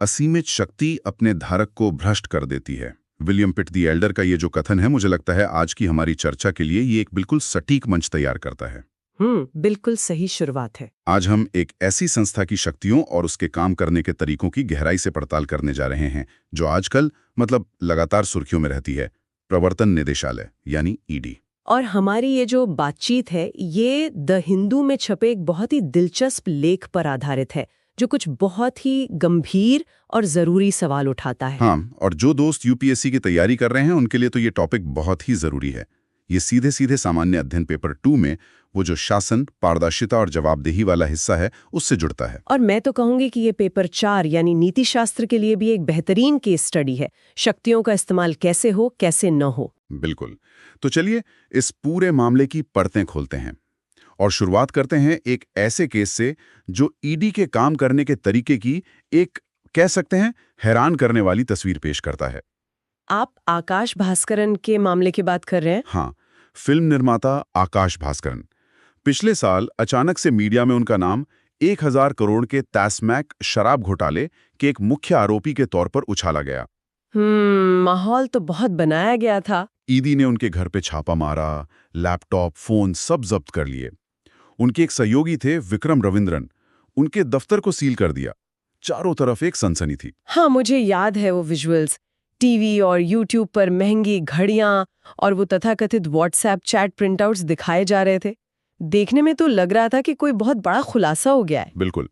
असीमित शक्ति अपने धारक को भ्रष्ट कर देती है। विलियम पिट दी एल्डर का ये जो कथन है, मुझे लगता है आज की हमारी चर्चा के लिए ये एक बिल्कुल सटीक मंच तैयार करता है। बिल्कुल सही शुरुआत है। आज हम एक ऐसी संस्था की शक्तियों और उसके काम करने के तरीकों की गहराई से पड़ताल करने जा रहे हैं जो आजकल लगातार सुर्खियों में रहती है, प्रवर्तन निदेशालय यानी ईडी। और हमारी ये जो बातचीत है ये द हिंदू में छपे एक बहुत ही दिलचस्प लेख पर आधारित है जो कुछ बहुत ही गंभीर और जरूरी सवाल उठाता है। हाँ, और जो दोस्त यूपीएससी की तैयारी कर रहे हैं उनके लिए तो ये टॉपिक बहुत ही जरूरी है। ये सीधे सीधे सामान्य अध्ययन पेपर 2 में वो जो शासन, पारदर्शिता और जवाबदेही वाला हिस्सा है उससे जुड़ता है। और मैं तो कहूंगी कि ये पेपर 4 यानी नीति शास्त्र के लिए भी एक बेहतरीन केस स्टडी है। शक्तियों का इस्तेमाल कैसे हो, कैसे न हो। बिल्कुल। तो चलिए इस पूरे मामले की परतें खोलते हैं और शुरुआत करते हैं एक ऐसे केस से जो ईडी के काम करने के तरीके की एक, कह सकते हैं, हैरान करने वाली तस्वीर पेश करता है। आप आकाश भास्करन के मामले की बात कर रहे हैं? हाँ, फिल्म निर्माता आकाश भास्करन। पिछले साल अचानक से मीडिया में उनका नाम 1000 करोड़ के तस्मैक शराब घोटाले के एक मुख्य आरोपी के तौर पर उछाला गया। माहौल तो बहुत बनाया गया था। ईडी ने उनके घर पे छापा मारा, लैपटॉप, फोन सब जब्त कर लिए। उनके एक सहयोगी थे विक्रम रविंद्रन, उनके दफ्तर को सील कर दिया। चारों तरफ एक सनसनी थी। हाँ, मुझे याद है वो विजुअल्स। टीवी और यूट्यूब पर महंगी घड़ियां और वो तथाकथित व्हाट्सएप चैट प्रिंटआउट्स दिखाए जा रहे थे। देखने में तो लग रहा था कि कोई बहुत बड़ा खुलासा हो गया है। बिल्कुल,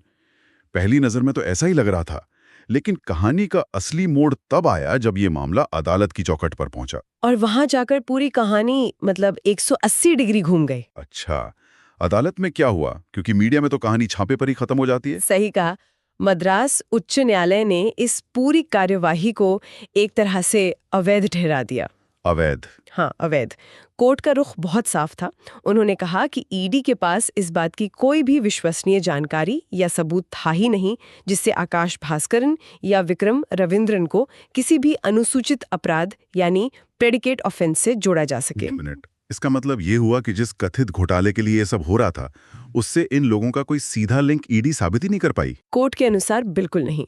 पहली नजर में तो ऐसा ही लग रहा था, लेकिन कहानी का असली मोड़ तब आया जब ये मामला अदालत की चौखट पर पहुंचा। और वहां जाकर पूरी कहानी 180 डिग्री घूम गई। अच्छा, अदालत में क्या हुआ? क्योंकि मीडिया में तो कहानी छापे पर ही खत्म हो जाती है। सही कहा। मद्रास उच्च न्यायालय ने इस पूरी कार्यवाही को एक तरह से अवैध ठहरा दिया। अवैध? हाँ, अवैध। कोर्ट का रुख बहुत साफ था। उन्होंने कहा कि ईडी के पास इस बात की कोई भी विश्वसनीय जानकारी या सबूत था ही नहीं जिससे आकाश भास्करन या विक्रम रविंद्रन को किसी भी अनुसूचित अपराध यानी प्रेडिकेट ऑफेंस से जोड़ा जा सके। एक मिनट, इसका मतलब ये हुआ कि जिस कथित घोटाले के लिए ये सब हो रहा था उससे इन लोगों का कोई सीधा लिंक ईडी साबित ही नहीं कर पाई? कोर्ट के अनुसार बिल्कुल नहीं।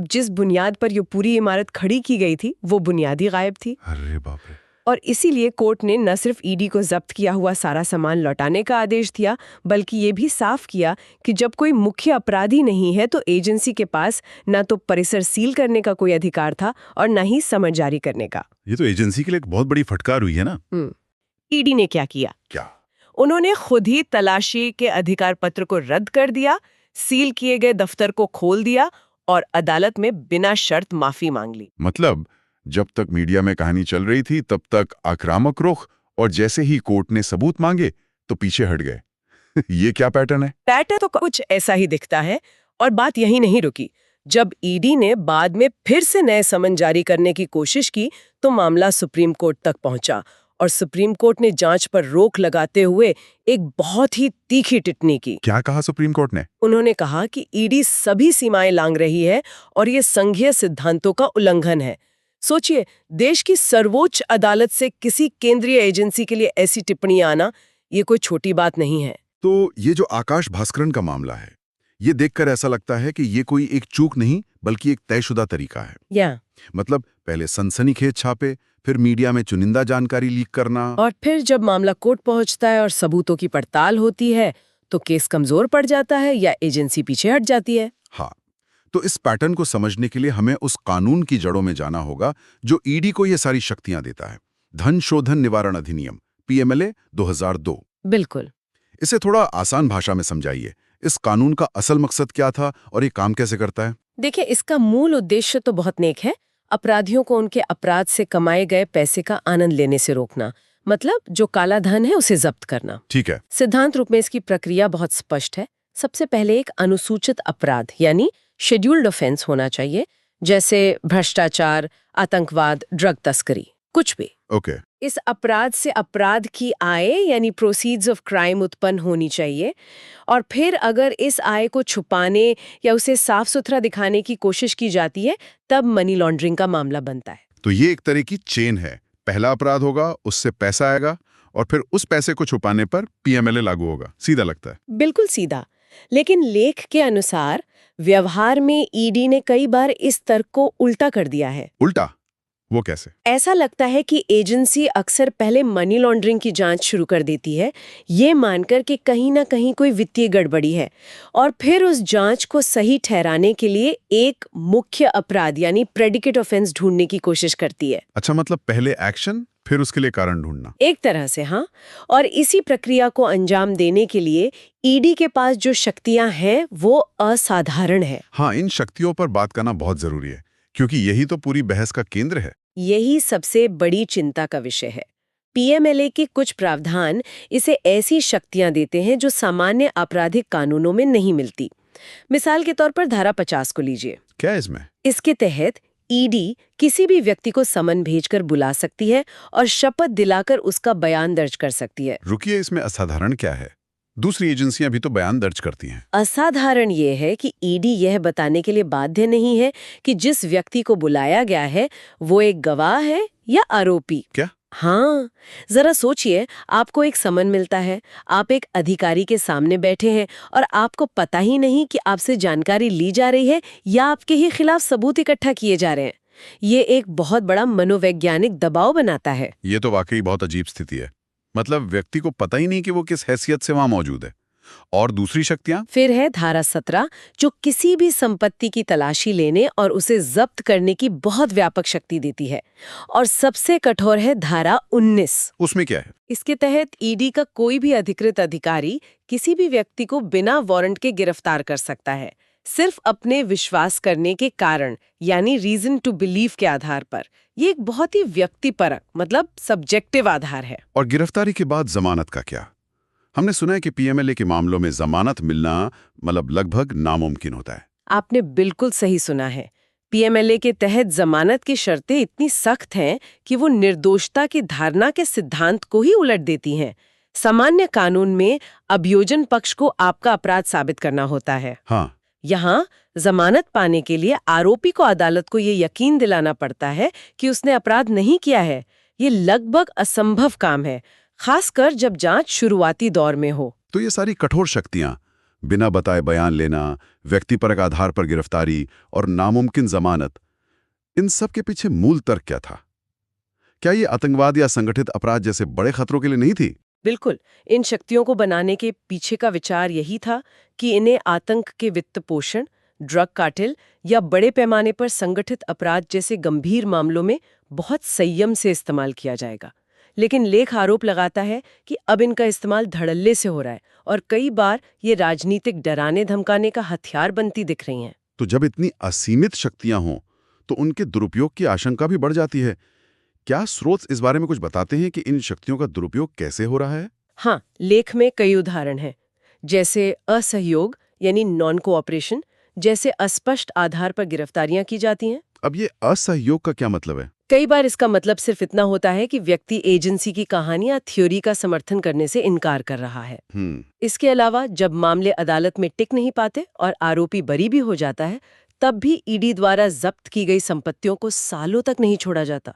जिस बुनियाद पर ये पूरी इमारत खड़ी की गई थी वो बुनियादी गायब थी। अरे बाप रे। और इसीलिए कोर्ट ने न सिर्फ ईडी को जब्त किया हुआ सारा सामान लौटाने का आदेश दिया, बल्कि ये भी साफ किया कि जब कोई मुख्य अपराधी नहीं है तो एजेंसी के पास न तो परिसर सील करने का कोई अधिकार था और न ही समन जारी करने का। ये तो एजेंसी के लिए एक बहुत बड़ी फटकार हुई है ना। ईडी ने क्या किया? उन्होंने खुद ही तलाशी के अधिकार पत्र को रद्द कर दिया, सील किए गए दफ्तर को खोल दिया और अदालत में बिना शर्त माफी मांग ली। मतलब जब तक मीडिया में कहानी चल रही थी तब तक आक्रामक रुख, और जैसे ही कोर्ट ने सबूत मांगे तो पीछे हट गए। ये क्या पैटर्न है? पैटर्न तो कुछ ऐसा ही दिखता है। और बात यही नहीं रुकी। जब ईडी ने बाद में फिर से नए समन जारी करने की कोशिश की तो मामला सुप्रीम कोर्ट तक पहुंचा और सुप्रीम कोर्ट ने जांच पर रोक लगाते हुए एक बहुत ही तीखी टिप्पणी की। क्या कहा सुप्रीम कोर्ट ने? उन्होंने कहा कि ईडी सभी सीमाएं लांघ रही है और ये संघीय सिद्धांतों का उल्लंघन है। सोचिए, देश की सर्वोच्च अदालत से किसी केंद्रीय एजेंसी के लिए ऐसी टिप्पणी आना, ये कोई छोटी बात नहीं है। तो ये जो आकाश भास्करन का मामला है, ये देखकर ऐसा लगता है कि ये कोई एक चूक नहीं बल्कि एक तयशुदा तरीका है। पहले सनसनीखेज छापे, फिर मीडिया में चुनिंदा जानकारी लीक करना, और फिर जब मामला कोर्ट पहुंचता है और सबूतों की पड़ताल होती है तो केस कमजोर पड़ जाता है या एजेंसी पीछे हट जाती है। हाँ, तो इस पैटर्न को समझने के लिए हमें उस कानून की जड़ों में जाना होगा जो ईडी को ये सारी शक्तियां देता है। धन शोधन निवारण अधिनियम, पीएमएलए 2002। बिल्कुल। इसे थोड़ा आसान भाषा में समझाइए। इस कानून का असल मकसद क्या था और ये काम कैसे करता है? देखिए, इसका मूल उद्देश्य तो बहुत नेक है। अपराधियों को उनके अपराध से कमाए गए पैसे का आनंद लेने से रोकना, जो काला धन है उसे जब्त करना। ठीक है। सिद्धांत रूप में इसकी प्रक्रिया बहुत स्पष्ट है। सबसे पहले एक अनुसूचित अपराध यानी शेड्यूल्ड ऑफेंस होना चाहिए, जैसे भ्रष्टाचार, आतंकवाद, ड्रग तस्करी, कुछ भी। ओके। इस अपराध से अपराध की आय यानी प्रोसीड्स ऑफ क्राइम उत्पन्न होनी चाहिए। और फिर अगर इस आय को छुपाने या उसे साफ सुथरा दिखाने की कोशिश की जाती है तब मनी लॉन्ड्रिंग का मामला बनता है। तो ये एक तरह की चेन है। पहला अपराध होगा, उससे पैसा आएगा और फिर उस पैसे को छुपाने पर पीएमएलए लागू होगा। सीधा लगता है। बिल्कुल सीधा। लेकिन लेख के अनुसार व्यवहार में ईडी ने कई बार इस तर्क को उल्टा कर दिया है। उल्टा? वो कैसे? ऐसा लगता है कि एजेंसी अक्सर पहले मनी लॉन्ड्रिंग की जांच शुरू कर देती है, ये मानकर कि कहीं ना कहीं कोई वित्तीय गड़बड़ी है, और फिर उस जांच को सही ठहराने के लिए एक मुख्य अपराध यानी प्रेडिकेट ऑफेंस ढूंढने की कोशिश करती है। अच्छा, मतलब पहले एक्शन, फिर उसके लिए कारण ढूंढना। एक तरह से हाँ। और इसी प्रक्रिया को अंजाम देने के लिए ईडी के पास जो शक्तियां हैं वो असाधारण है। हाँ, इन शक्तियों पर बात करना बहुत जरूरी है, क्योंकि यही तो पूरी बहस का केंद्र है। यही सबसे बड़ी चिंता का विषय है। पीएमएलए के कुछ प्रावधान इसे ऐसी शक्तियां देते हैं जो सामान्य आपराधिक कानूनों में नहीं मिलती। मिसाल के तौर पर धारा 50 को लीजिए। क्या है इसमें? इसके तहत ईडी किसी भी व्यक्ति को समन भेजकर बुला सकती है और शपथ दिलाकर उसका बयान दर्ज कर सकती है। रुकिए, इसमें असाधारण क्या है? दूसरी एजेंसियां भी तो बयान दर्ज करती हैं। असाधारण ये है कि ईडी यह बताने के लिए बाध्य नहीं है कि जिस व्यक्ति को बुलाया गया है वो एक गवाह है या आरोपी। क्या? हाँ, जरा सोचिए, आपको एक समन मिलता है, आप एक अधिकारी के सामने बैठे हैं और आपको पता ही नहीं कि आपसे जानकारी ली जा रही है या आपके ही खिलाफ सबूत इकट्ठा किए जा रहे हैं। ये एक बहुत बड़ा मनोवैज्ञानिक दबाव बनाता है। ये तो वाकई बहुत अजीब स्थिति है। मतलब व्यक्ति को पता ही नहीं कि वो किस हैसियत से वहां मौजूद है। और दूसरी शक्तियां? फिर है धारा 17, जो किसी भी संपत्ति की तलाशी लेने और उसे जब्त करने की बहुत व्यापक शक्ति देती है। और सबसे कठोर है धारा 19। उसमें क्या है? इसके तहत ईडी का कोई भी अधिकृत अधिकारी किसी भी व्यक्ति को बिना वारंट के गिरफ्तार कर सकता है, सिर्फ अपने विश्वास करने के कारण यानी रीजन टू बिलीव के आधार पर। ये एक बहुत ही व्यक्तिपरक मतलब सब्जेक्टिव आधार है। और गिरफ्तारी के बाद जमानत का क्या? हमने सुना है कि पीएमएलए के मामलों में जमानत मिलना मतलब लगभग नामुमकिन होता है। आपने बिल्कुल सही सुना है। पीएमएलए के तहत जमानत की शर्तें इतनी सख्त हैं कि वो निर्दोषता की धारणा के सिद्धांत को ही उलट देती हैं। सामान्य कानून में अभियोजन पक्ष को आपका अपराध साबित करना होता है। हाँ। यहाँ जमानत पाने के लिए आरोपी को अदालत को ये यकीन दिलाना पड़ता है कि उसने अपराध नहीं किया है। ये लगभग असंभव काम है, खासकर जब जांच शुरुआती दौर में हो। तो ये सारी कठोर शक्तियां, बिना बताए बयान लेना, व्यक्तिपरक आधार पर गिरफ्तारी और नामुमकिन जमानत, इन सब के पीछे मूल तर्क क्या था? क्या ये आतंकवाद या संगठित अपराध जैसे बड़े खतरों के लिए नहीं थी? बिल्कुल, इन शक्तियों को बनाने के पीछे का विचार यही था कि इन्हें आतंक के वित्त पोषण, ड्रग कार्टेल या बड़े पैमाने पर संगठित अपराध जैसे गंभीर मामलों में बहुत संयम से इस्तेमाल किया जाएगा। लेकिन लेख आरोप लगाता है कि अब इनका इस्तेमाल धड़ल्ले से हो रहा है और कई बार ये राजनीतिक डराने धमकाने का हथियार बनती दिख रही हैं। तो जब इतनी असीमित शक्तियां हों तो उनके दुरुपयोग की आशंका भी बढ़ जाती है। क्या स्रोत इस बारे में कुछ बताते हैं कि इन शक्तियों का दुरुपयोग कैसे हो रहा है? हाँ, लेख में कई उदाहरण हैं, जैसे असहयोग यानी नॉन कोऑपरेशन, जैसे अस्पष्ट आधार पर गिरफ्तारियां की जाती हैं। अब ये असहयोग का क्या मतलब है? कई बार इसका मतलब सिर्फ इतना होता है कि व्यक्ति एजेंसी की कहानी या थ्योरी का समर्थन करने से इनकार कर रहा है। इसके अलावा जब मामले अदालत में टिक नहीं पाते और आरोपी बरी भी हो जाता है, तब भी ईडी द्वारा जब्त की गई संपत्तियों को सालों तक नहीं छोड़ा जाता।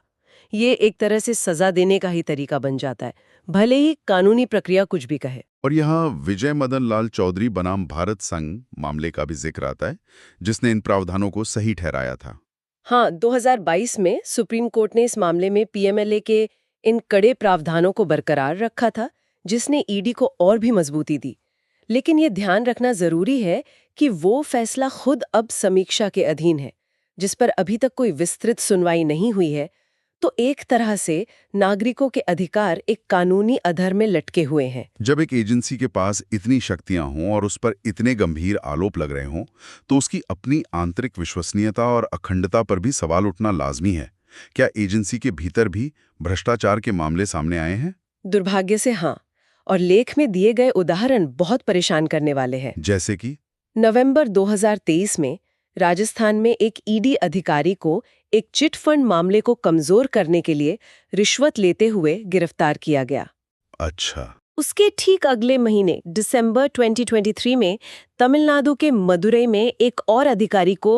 ये एक तरह से सजा देने का ही तरीका बन जाता है, भले ही कानूनी प्रक्रिया कुछ भी कहे। और यहाँ विजय मदन लाल चौधरी बनाम भारत संघ मामले का भी जिक्र आता है, जिसने इन प्रावधानों को सही ठहराया था। हाँ, 2022 में सुप्रीम कोर्ट ने इस मामले में पीएमएलए के इन कड़े प्रावधानों को बरकरार रखा था, जिसने ईडी को और भी मजबूती दी। लेकिन ये ध्यान रखना जरूरी है कि वो फैसला खुद अब समीक्षा के अधीन है, जिस पर अभी तक कोई विस्तृत सुनवाई नहीं हुई है। तो एक तरह से नागरिकों के अधिकार एक कानूनी अधर में लटके हुए हैं। जब एक एजेंसी के पास इतनी शक्तियां हों और उस पर इतने गंभीर आरोप लग रहे हों, तो उसकी अपनी आंतरिक विश्वसनीयता और अखंडता पर भी सवाल उठना लाजमी है। क्या एजेंसी के भीतर भी भ्रष्टाचार के मामले सामने आए हैं? दुर्भाग्य से हाँ, और लेख में दिए गए उदाहरण बहुत परेशान करने वाले हैं। जैसे कि नवंबर 2023 में राजस्थान में एक ईडी अधिकारी को एक चिट फंड मामले को कमजोर करने के लिए रिश्वत लेते हुए गिरफ्तार किया गया। अच्छा। उसके ठीक अगले महीने दिसंबर 2023 में तमिलनाडु के मदुरई में एक और अधिकारी को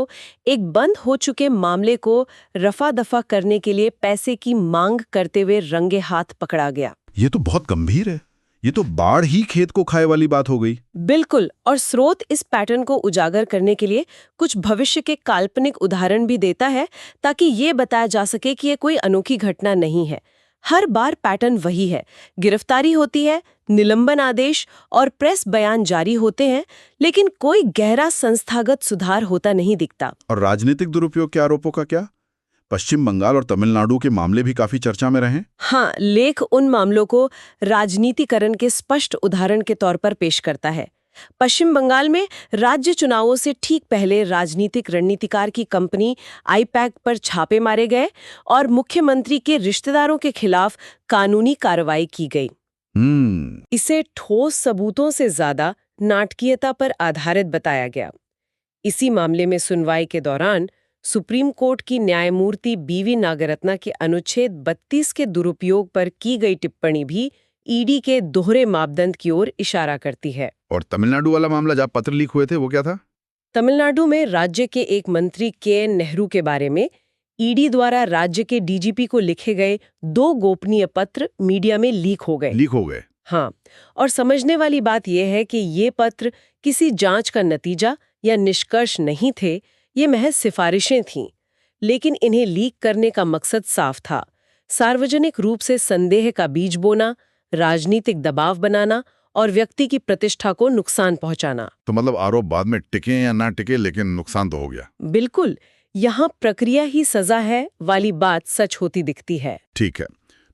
एक बंद हो चुके मामले को रफा दफा करने के लिए पैसे की मांग करते हुए रंगे हाथ पकड़ा गया। ये तो बहुत गंभीर है। ये तो बाढ़ ही खेत को खाए वाली बात हो गई। बिल्कुल, और स्रोत इस पैटर्न को उजागर करने के लिए कुछ भविष्य के काल्पनिक उदाहरण भी देता है, ताकि ये बताया जा सके कि ये कोई अनोखी घटना नहीं है। हर बार पैटर्न वही है, गिरफ्तारी होती है, निलंबन आदेश और प्रेस बयान जारी होते हैं, लेकिन कोई गहरा संस्थागत सुधार होता नहीं दिखता। और राजनीतिक दुरुपयोग के आरोपों का क्या? पश्चिम बंगाल और तमिलनाडु के मामले भी काफी चर्चा में रहे। हाँ, लेख उन मामलों को राजनीतिकरण के स्पष्ट उदाहरण के तौर पर पेश करता है। पश्चिम बंगाल में राज्य चुनावों से ठीक पहले राजनीतिक रणनीतिकार की कंपनी आईपैक पर छापे मारे गए और मुख्यमंत्री के रिश्तेदारों के खिलाफ कानूनी कार्रवाई की गई। इसे ठोस सबूतों से ज्यादा नाटकीयता पर आधारित बताया गया। इसी मामले में सुनवाई के दौरान सुप्रीम कोर्ट की न्यायमूर्ति बीवी नागरत्ना के अनुच्छेद 32 के दुरुपयोग पर की गई टिप्पणी भी ईडी के दोहरे मापदंड की ओर इशारा करती है। और तमिलनाडु वाला मामला जब पत्र लीक हुए थे, वो क्या था? तमिलनाडु में राज्य के एक मंत्री के नेहरू के बारे में ईडी द्वारा राज्य के डीजीपी को लिखे गए 2 गोपनीय पत्र मीडिया में लीक हो गए। हाँ, और समझने वाली बात यह है कि ये पत्र किसी जांच का नतीजा या निष्कर्ष नहीं थे, ये महज सिफारिशें थीं। लेकिन इन्हें लीक करने का मकसद साफ था, सार्वजनिक रूप से संदेह का बीज बोना, राजनीतिक दबाव बनाना और व्यक्ति की प्रतिष्ठा को नुकसान पहुंचाना। तो मतलब आरोप बाद में टिके या ना टिके, लेकिन नुकसान तो हो गया। बिल्कुल, यहाँ प्रक्रिया ही सजा है वाली बात सच होती दिखती है। ठीक है,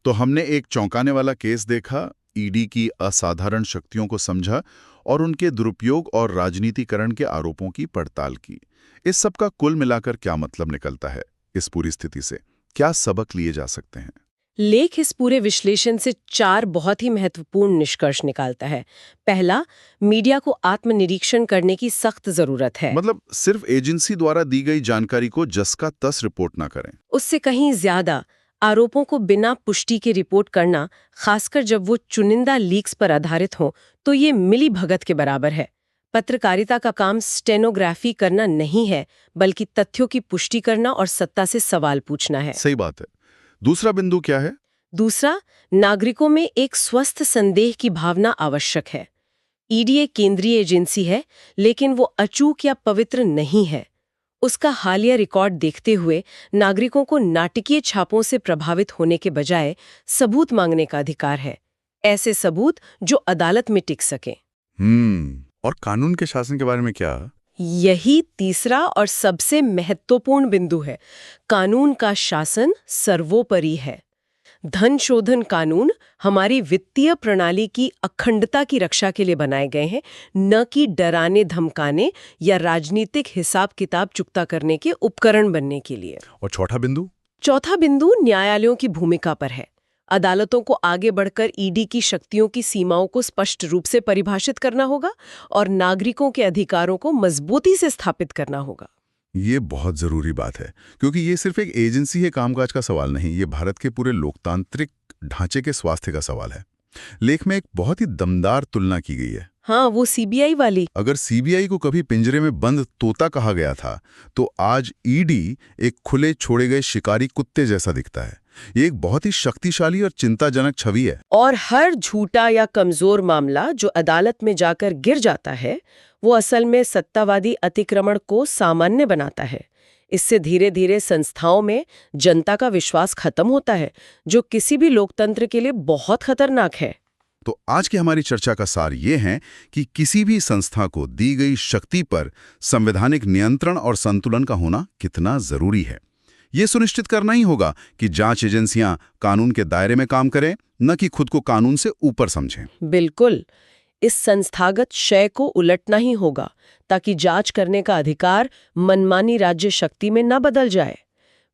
तो हमने एक चौंकाने वाला केस देखा, ईडी की असाधारण शक्तियों को समझा और उनके दुरुपयोग और राजनीतिकरण के आरोपों की पड़ताल की। इस सब का कुल मिलाकर क्या मतलब निकलता है? इस पूरी स्थिति से क्या सबक लिए जा सकते हैं? लेख इस पूरे विश्लेषण से 4 बहुत ही महत्वपूर्ण निष्कर्ष निकालता है। पहला, मीडिया को आत्मनिरीक्षण करने की सख्त जरूरत है। मतलब सिर्फ एजेंसी द्वारा दी गई जानकारी को जस का तस रिपोर्ट ना करें। उससे कहीं ज्यादा आरोपों को बिना पुष्टि के रिपोर्ट करना, खासकर जब वो चुनिंदा लीक्स पर आधारित हो, तो ये मिली भगत के बराबर है। पत्रकारिता का काम स्टेनोग्राफी करना नहीं है, बल्कि तथ्यों की पुष्टि करना और सत्ता से सवाल पूछना है। सही बात है। दूसरा बिंदु क्या है? दूसरा, नागरिकों में एक स्वस्थ संदेह की भावना आवश्यक है। ईडी एक केंद्रीय एजेंसी है, लेकिन वो अचूक या पवित्र नहीं है। उसका हालिया रिकॉर्ड देखते हुए नागरिकों को नाटकीय छापों से प्रभावित होने के बजाय सबूत मांगने का अधिकार है, ऐसे सबूत जो अदालत में टिक सके। और कानून के शासन के बारे में क्या? यही तीसरा और सबसे महत्वपूर्ण बिंदु है। कानून का शासन सर्वोपरि है। धन शोधन कानून हमारी वित्तीय प्रणाली की अखंडता की रक्षा के लिए बनाए गए हैं, न कि डराने धमकाने या राजनीतिक हिसाब किताब चुकता करने के उपकरण बनने के लिए। और चौथा बिंदु? चौथा बिंदु न्यायालयों की भूमिका पर है। अदालतों को आगे बढ़कर ईडी की शक्तियों की सीमाओं को स्पष्ट रूप से परिभाषित करना होगा और नागरिकों के अधिकारों को मजबूती से स्थापित करना होगा। ये बहुत जरूरी बात है, क्योंकि ये सिर्फ एक एजेंसी के कामकाज का सवाल नहीं, ये भारत के पूरे लोकतांत्रिक ढांचे के स्वास्थ्य का सवाल है। लेख में एक बहुत ही दमदार तुलना की गई है। हाँ, वो सीबीआई वाली। अगर सीबीआई को कभी पिंजरे में बंद तोता कहा गया था, तो आज ईडी एक खुले छोड़े गए शिकारी कुत्ते जैसा दिखता है। ये एक बहुत ही शक्तिशाली और चिंताजनक छवि है। और हर झूठा या कमजोर मामला जो अदालत में जाकर गिर जाता है, वो असल में सत्तावादी अतिक्रमण को सामान्य बनाता है। इससे धीरे धीरे संस्थाओं में जनता का विश्वास खत्म होता है, जो किसी भी लोकतंत्र के लिए बहुत खतरनाक है। तो आज की हमारी चर्चा का सार ये है कि किसी भी संस्था को दी गई शक्ति पर संवैधानिक नियंत्रण और संतुलन का होना कितना जरूरी है। ये सुनिश्चित करना ही होगा कि जांच एजेंसियां कानून के दायरे में काम करें, न कि खुद को कानून से ऊपर समझें। बिल्कुल, इस संस्थागत शय को उलटना ही होगा, ताकि जांच करने का अधिकार मनमानी राज्य शक्ति में न बदल जाए।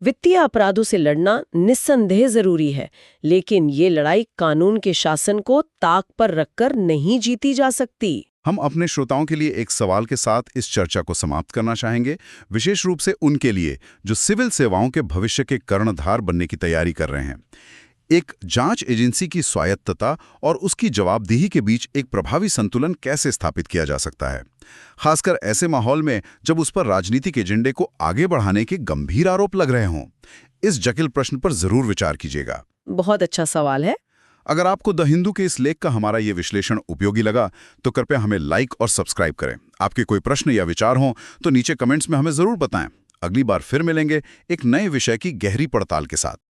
वित्तीय अपराधों से लड़ना निस्संदेह जरूरी है, लेकिन ये लड़ाई कानून के शासन को ताक पर रखकर नहीं जीती जा सकती। हम अपने श्रोताओं के लिए एक सवाल के साथ इस चर्चा को समाप्त करना चाहेंगे, विशेष रूप से उनके लिए जो सिविल सेवाओं के भविष्य के कर्णधार बनने की तैयारी कर रहे हैं। एक जांच एजेंसी की स्वायत्तता और उसकी जवाबदेही के बीच एक प्रभावी संतुलन कैसे स्थापित किया जा सकता है, खासकर ऐसे माहौल में जब उस पर राजनीतिक एजेंडे को आगे बढ़ाने के गंभीर आरोप लग रहे हों। इस जटिल प्रश्न पर जरूर विचार कीजिएगा। बहुत अच्छा सवाल है। अगर आपको द हिंदू के इस लेख का हमारा ये विश्लेषण उपयोगी लगा तो कृपया हमें लाइक और सब्सक्राइब करें। आपके कोई प्रश्न या विचार हों तो नीचे कमेंट्स में हमें जरूर बताएं। अगली बार फिर मिलेंगे एक नए विषय की गहरी पड़ताल के साथ।